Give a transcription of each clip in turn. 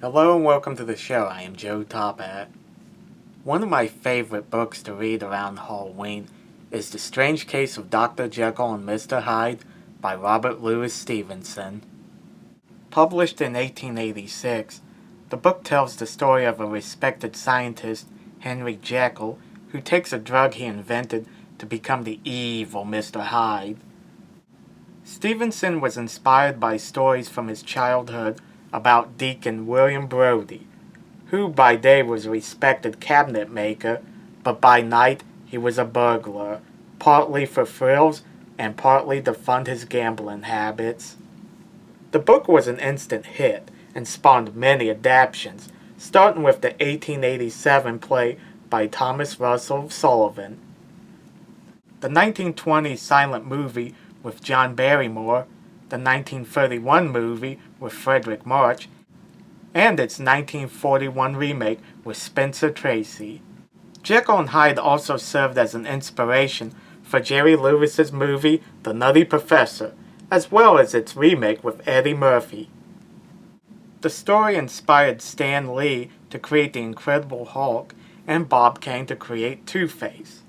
Hello and welcome to the show. I am Joe Tophat. One of my favorite books to read around Halloween is The Strange Case of Dr. Jekyll and Mr. Hyde by Robert Louis Stevenson. Published in 1886, the book tells the story of a respected scientist, Henry Jekyll, who takes a drug he invented to become the evil Mr. Hyde. Stevenson was inspired by stories from his childhood about Deacon William Brodie, who by day was a respected cabinet maker, but by night he was a burglar, partly for thrills and partly to fund his gambling habits. The book was an instant hit and spawned many adaptations, starting with the 1887 play by Thomas Russell Sullivan, the 1920 silent movie with John Barrymore, the 1931 movie with Frederick March, and its 1941 remake with Spencer Tracy. Jekyll and Hyde also served as an inspiration for Jerry Lewis's movie The Nutty Professor, as well as its remake with Eddie Murphy. The story inspired Stan Lee to create The Incredible Hulk and Bob Kane to create Two-Face.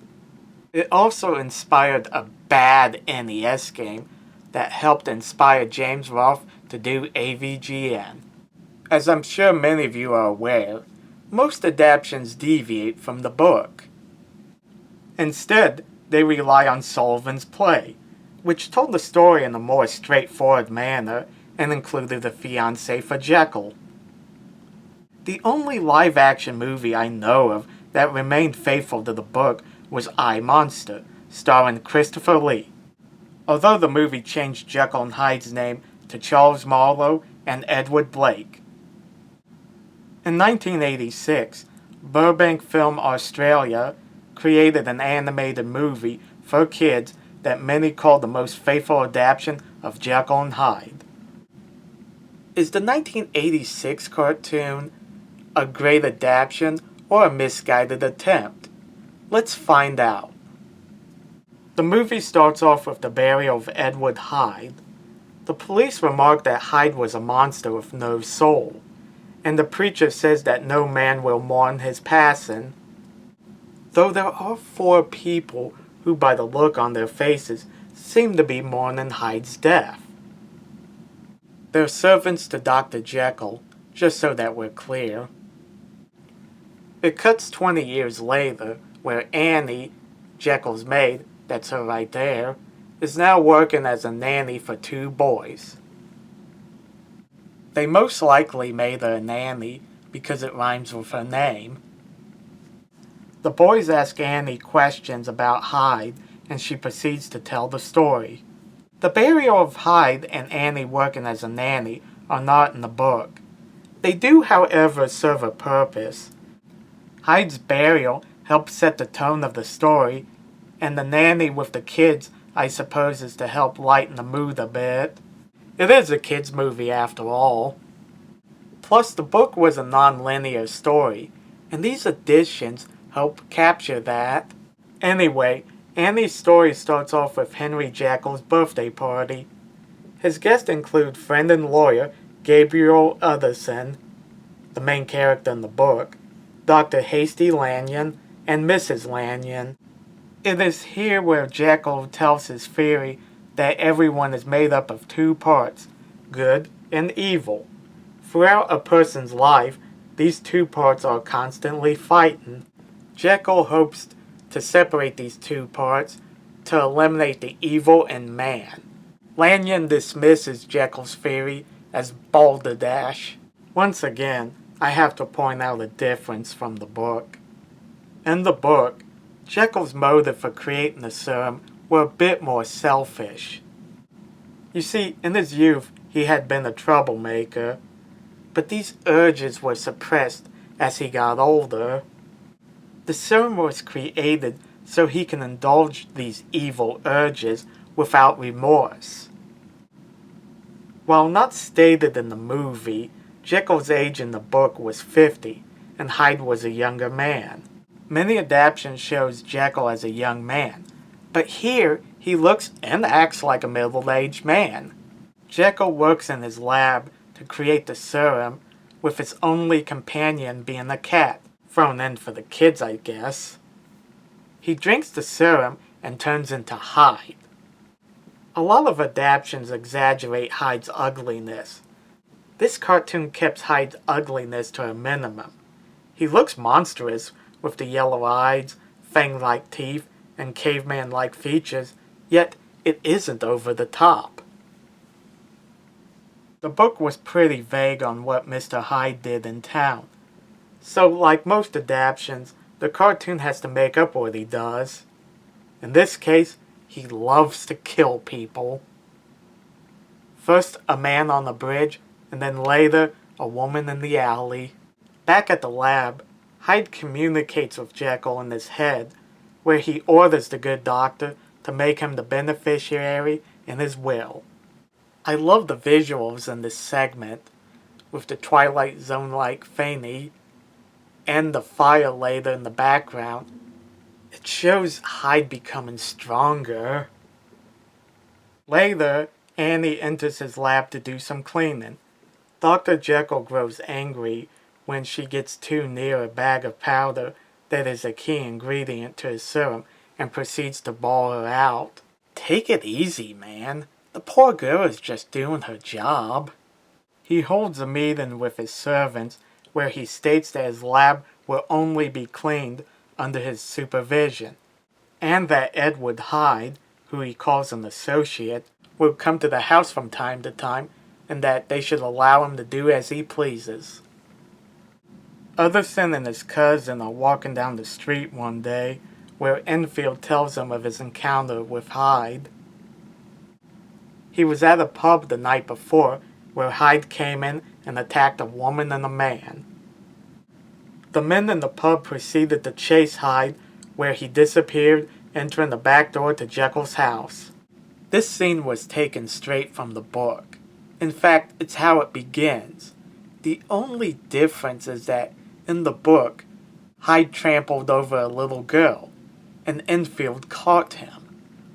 It also inspired a bad NES game that helped inspire James Rolfe to do AVGN. As I'm sure many of you are aware, most adaptations deviate from the book. Instead, they rely on Sullivan's play, which told the story in a more straightforward manner and included a fiancée for Jekyll. The only live-action movie I know of that remained faithful to the book was I, Monster, starring Christopher Lee, although the movie changed Jekyll and Hyde's name to Charles Marlowe and Edward Blake. In 1986, Burbank Film Australia created an animated movie for kids that many call the most faithful adaptation of Jekyll and Hyde. Is the 1986 cartoon a great adaptation or a misguided attempt? Let's find out. The movie starts off with the burial of Edward Hyde. The police remark that Hyde was a monster with no soul, and the preacher says that no man will mourn his passing. Though there are 4 people who, by the look on their faces, seem to be mourning Hyde's death. They're servants to Dr. Jekyll, just so that we're clear. It cuts 20 years later, where Annie, Jekyll's maid, that's her right there, is now working as a nanny for 2 boys. They most likely made her a nanny because it rhymes with her name. The boys ask Annie questions about Hyde, and she proceeds to tell the story. The burial of Hyde and Annie working as a nanny are not in the book. They do, however, serve a purpose. Hyde's burial helps set the tone of the story, and the nanny with the kids, I suppose, is to help lighten the mood a bit. It is a kids' movie after all. Plus, the book was a non-linear story, and these additions help capture that. Anyway, Annie's story starts off with Henry Jekyll's birthday party. His guests include friend and lawyer Gabriel Utterson, the main character in the book, Dr. Hasty Lanyon, and Mrs. Lanyon. It is here where Jekyll tells his theory that everyone is made up of 2 parts, good and evil. Throughout a person's life, these 2 parts are constantly fighting. Jekyll hopes to separate these 2 parts to eliminate the evil in man. Lanyon dismisses Jekyll's theory as balderdash. Once again, I have to point out a difference from the book. In the book, Jekyll's motive for creating the serum were a bit more selfish. You see, in his youth, he had been a troublemaker, but these urges were suppressed as he got older. The serum was created so he can indulge these evil urges without remorse. While not stated in the movie, Jekyll's age in the book was 50, and Hyde was a younger man. Many adaptations shows Jekyll as a young man, but here he looks and acts like a middle-aged man. Jekyll works in his lab to create the serum, with his only companion being a cat, thrown in for the kids, I guess. He drinks the serum and turns into Hyde. A lot of adaptations exaggerate Hyde's ugliness. This cartoon keeps Hyde's ugliness to a minimum. He looks monstrous with the yellow eyes, fang-like teeth, and caveman-like features, yet it isn't over the top. The book was pretty vague on what Mr. Hyde did in town, so like most adaptations, the cartoon has to make up what he does. In this case, he loves to kill people. First a man on the bridge, and then later a woman in the alley. Back at the lab, Hyde communicates with Jekyll in his head, where he orders the good doctor to make him the beneficiary in his will. I love the visuals in this segment, with the Twilight Zone-like Fanny and the fire later in the background. It shows Hyde becoming stronger. Later, Annie enters his lab to do some cleaning. Dr. Jekyll grows angry when she gets too near a bag of powder that is a key ingredient to his serum and proceeds to bawl her out. Take it easy, man. The poor girl is just doing her job. He holds a meeting with his servants where he states that his lab will only be cleaned under his supervision, and that Edward Hyde, who he calls an associate, will come to the house from time to time, and that they should allow him to do as he pleases. Utterson and his cousin are walking down the street one day, where Enfield tells him of his encounter with Hyde. He was at a pub the night before, where Hyde came in and attacked a woman and a man. The men in the pub proceeded to chase Hyde, where he disappeared, entering the back door to Jekyll's house. This scene was taken straight from the book. In fact, it's how it begins. The only difference is that in the book, Hyde trampled over a little girl, and Enfield caught him,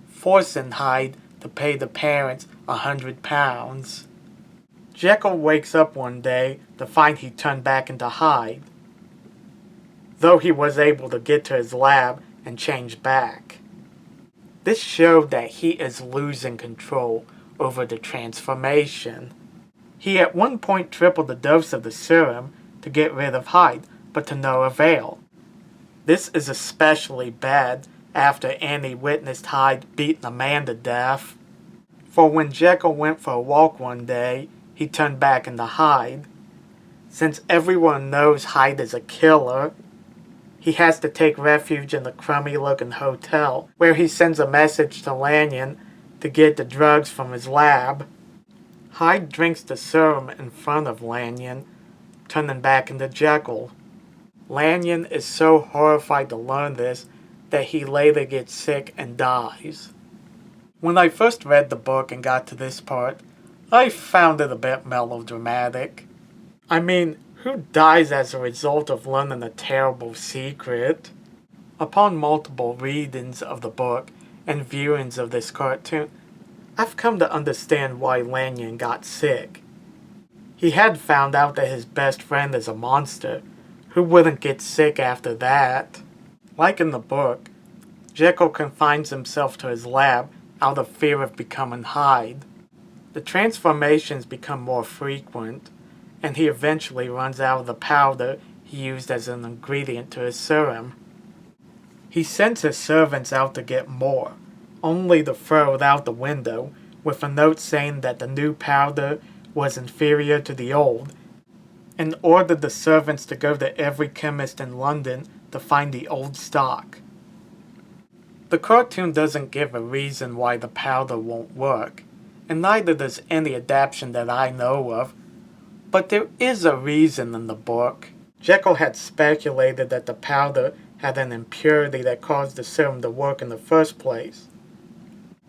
forcing Hyde to pay the parents £100. Jekyll wakes up one day to find he turned back into Hyde, though he was able to get to his lab and change back. This showed that he is losing control over the transformation. He at one point tripled the dose of the serum to get rid of Hyde, but to no avail. This is especially bad after Annie witnessed Hyde beating a man to death. For when Jekyll went for a walk one day, he turned back into Hyde. Since everyone knows Hyde is a killer, he has to take refuge in the crummy-looking hotel, where he sends a message to Lanyon to get the drugs from his lab. Hyde drinks the serum in front of Lanyon, turning back into Jekyll. Lanyon is so horrified to learn this that he later gets sick and dies. When I first read the book and got to this part, I found it a bit melodramatic. I mean, who dies as a result of learning a terrible secret? Upon multiple readings of the book and viewings of this cartoon, I've come to understand why Lanyon got sick. He had found out that his best friend is a monster. Who wouldn't get sick after that? Like in the book, Jekyll confines himself to his lab out of fear of becoming Hyde. The transformations become more frequent, and he eventually runs out of the powder he used as an ingredient to his serum. He sends his servants out to get more, only to throw it out the window with a note saying that the new powder was inferior to the old, and ordered the servants to go to every chemist in London to find the old stock. The cartoon doesn't give a reason why the powder won't work, and neither does any adaptation that I know of, but there is a reason in the book. Jekyll had speculated that the powder had an impurity that caused the serum to work in the first place.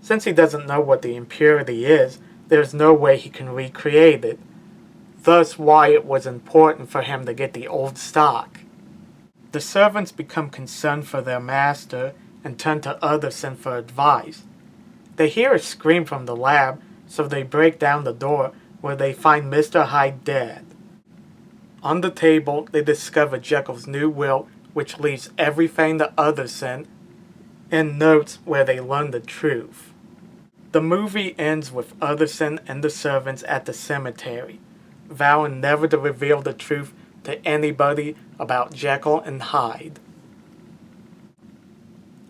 Since he doesn't know what the impurity is, there is no way he can recreate it, thus why it was important for him to get the old stock. The servants become concerned for their master and turn to Utterson for advice. They hear a scream from the lab, so they break down the door where they find Mr. Hyde dead. On the table, they discover Jekyll's new will, which leaves everything to Utterson, and notes where they learn the truth. The movie ends with Utterson and the servants at the cemetery, vowing never to reveal the truth to anybody about Jekyll and Hyde.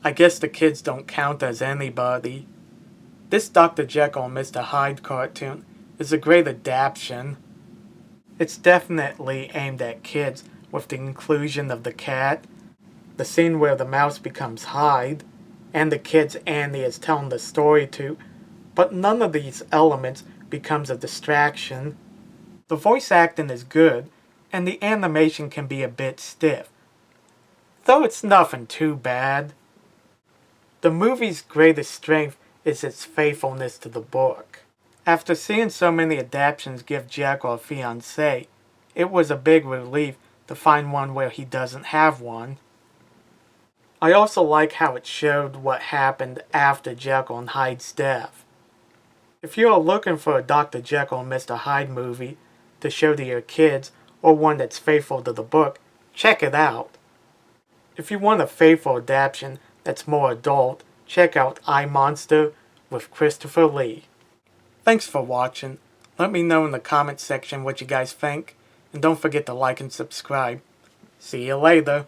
I guess the kids don't count as anybody. This Dr. Jekyll and Mr. Hyde cartoon is a great adaptation. It's definitely aimed at kids with the inclusion of the cat, the scene where the mouse becomes Hyde, and the kids Andy is telling the story to, but none of these elements becomes a distraction. The voice acting is good, and the animation can be a bit stiff, though it's nothing too bad. The movie's greatest strength is its faithfulness to the book. After seeing so many adaptations give Jekyll a fiancée, it was a big relief to find one where he doesn't have one. I also like how it showed what happened after Jekyll and Hyde's death. If you are looking for a Dr. Jekyll and Mr. Hyde movie to show to your kids, or one that's faithful to the book, check it out. If you want a faithful adaptation that's more adult, check out I, Monster with Christopher Lee. Thanks for watching. Let me know in the comments section what you guys think, and don't forget to like and subscribe. See you later.